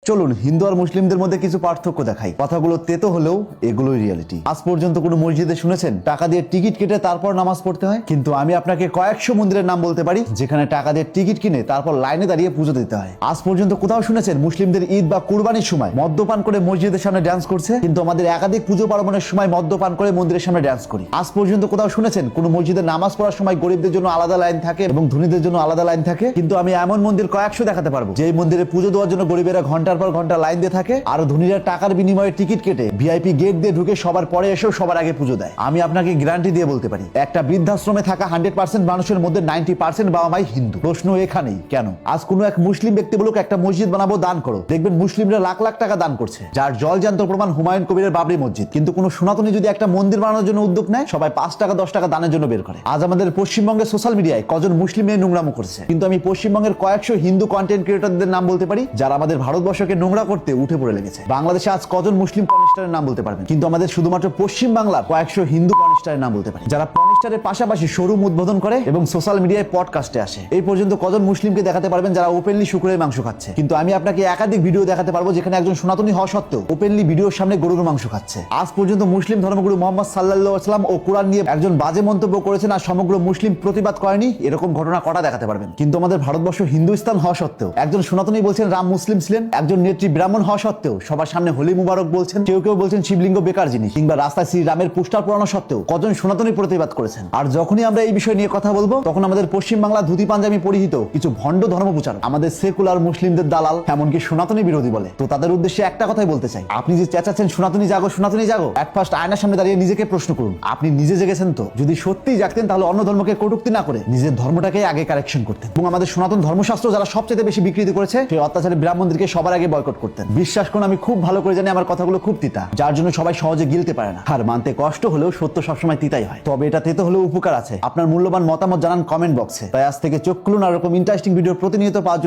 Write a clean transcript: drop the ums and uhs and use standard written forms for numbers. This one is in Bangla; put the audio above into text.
চলুন হিন্দু আর মুসলিমদের মধ্যে কিছু পার্থক্য দেখাই। কথাগুলো তেতো হলেও এগুলোই রিয়েলিটি। আজ পর্যন্ত কোনো মসজিদে শুনেছেন টাকা দিয়ে টিকিট কেটে তারপর নামাজ পড়তে হয়? কিন্তু আমি আপনাকে কয়েকশো মন্দিরের নাম বলতে পারি যেখানে টাকা দিয়ে টিকিট কিনে তারপর লাইনে দাঁড়িয়ে পুজো দিতে হয়। আজ পর্যন্ত কোথাও শুনেছেন মুসলিমদের ঈদ বা কুরবানির সময় মদ্যপান করে মসজিদের সামনে ড্যান্স করছে? কিন্তু আমাদের একাধিক পুজো পার্বণের সময় মদ্যপান করে মন্দিরের সামনে ড্যান্স করি। আজ পর্যন্ত কোথাও শুনেছেন কোনো মসজিদে নামাজ পড়ার সময় গরিবদের জন্য আলাদা লাইন থাকে এবং ধনীদের জন্য আলাদা লাইন থাকে? কিন্তু আমি এমন মন্দির কয়েকশো দেখাতে পারবো যে মন্দিরে পুজো দেওয়ার জন্য গরিবেরা ঘন্টার পর ঘন্টা লাইন দিয়ে থাকে আর ধনীরা টাকার বিনিময়ে টিকিট কেটে ভিআইপি গেট দিয়ে ঢুকে সবার পরে এসেও সবার আগে পুজো দেয়। আমি আপনাকে গ্যারান্টি দিয়ে বলতে পারি একটা বৃদ্ধাশ্রমে থাকা 100% মানুষের মধ্যে 90% বাবা মাই হিন্দু। প্রশ্ন এখানেই, কেন? আজ কোনো এক মুসলিম ব্যক্তি বলুক একটা মসজিদ বানাবো, দান করো, দেখবেন মুসলিমরা লাখ লাখ টাকা দান করছে, যার জলজান্ত প্রমাণ হুমায়ুন কবিরের বাবরি মসজিদ। কিন্তু কোনো সনাতনী যদি একটা মন্দির বানানোর জন্য উদ্যোগ নেয় সবাই 5 টাকা 10 টাকা দানের জন্য বের করে। আজ আমাদের পশ্চিমবঙ্গের সোশ্যাল মিডিয়ায় কজন মুসলিম মেয়ে নোংরামো করছে, কিন্তু আমি পশ্চিমবঙ্গের কয়েকশো হিন্দু কন্টেন্ট ক্রিয়েটরদের নাম বলতে পারি যারা আমাদের ভারতবর্ষকে নোংরা করতে উঠে পড়ে লেগেছে। বাংলাদেশে আজ কজন মুসলিম পর্নস্টারের নাম বলতে পারবেন, কিন্তু আমাদের শুধুমাত্র পশ্চিম বাংলার কয়েকশো হিন্দু পর্নস্টারের নাম বলতে পারি যারা পর্নস্টারের পাশাপাশি শোরুম উদ্বোধন করে এবং সোশ্যাল মিডিয়ায় পডকাস্টে আসে। এই পর্যন্ত কজন মুসলিমকে দেখাতে পারবেন যারা ওপেনলি শুকরের মাংস খাচ্ছে? কিন্তু আমি আপনাকে একাধিক ভিডিও দেখাতে পারবো যেখানে একজন সনাতনী হওয়া সত্ত্বেও ওপেনলি ভিডিওর সামনে গরুর মাংস খাচ্ছে। আজ পর্যন্ত মুসলিম ধর্মগুরু মোহাম্মদ সাল্লাল্লাহু আলাইহি ওয়াসাল্লাম ও কোরআন নিয়ে একজন বাজে মন্তব্য করেছেন আর সমগ্র মুসলিম প্রতিবাদ করেনি, এরকম ঘটনা কটা দেখাতে পারবেন? কিন্তু আমাদের ভারতবর্ষ হিন্দুস্তান হওয়া সত্ত্বেও একজন সনাতনী বলছেন রাম মুসলিম ছিলেন, একজন নেত্রী ব্রাহ্মণ হওয়া সত্ত্বেও সবার সামনে হোলি মুবারক বলছেন, কেউ কেউ বলছেন শিবলিঙ্গ বেকার জিনিস, কিংবা রাস্তায় শ্রীরামের পোস্টার পড়ানো সত্ত্বেও কজন সনাতনী প্রতিবাদ করেছেন। আর যখনই আমরা এই বিষয় নিয়ে কথা বলবো তখন আমাদের পশ্চিম বাংলা ধুতি পাঞ্জাবি পরিহিত কিছু ভণ্ড ধর্ম প্রচারক আমাদের সেকুলার মুসলিমদের দালাল, এমনকি সনাতনী বিরোধী বলে। তো তাদের উদ্দেশ্যে একটা কথাই বলতে চাই, আপনি যে চেঁচাচ্ছেন সনাতনী জাগো সনাতনী জাগো, এট ফার্স্ট আয়নার সামনে দাঁড়িয়ে নিজেকে প্রশ্ন করুন আপনি নিজে জেগেছেন তো? যদি সত্যিই জাগতেন তাহলে অন্য ধর্মকে কটূক্তি না করে নিজের ধর্মটাকে আগে কারেকশন করতেন এবং আমাদের সনাতন ধর্মশাস্ত্র যারা সবচেয়ে বেশি বিকৃতি করেছে সেই অত্যাচারী ব্রাহ্মণদেরকে সবার আগে বয়কট করতেন। বিশ্বাস করুন আমি খুব ভালো করে জানি আমার কথাগুলো খুব তিতা, যার জন্য সবাই সহজে গিলতে পারে না। আর মানতে কষ্ট হলেও সত্য সবসময় তিতাই হয়। তবে এটা তেতো হলেও উপকার আছে। আপনার মূল্যবান মতামত জানান কমেন্ট বক্সে। তাই আজ থেকে চোখ খুলুন আর এরকম ইন্টারেস্টিং ভিডিও প্রতিনিয়ত পাওয়ার জন্য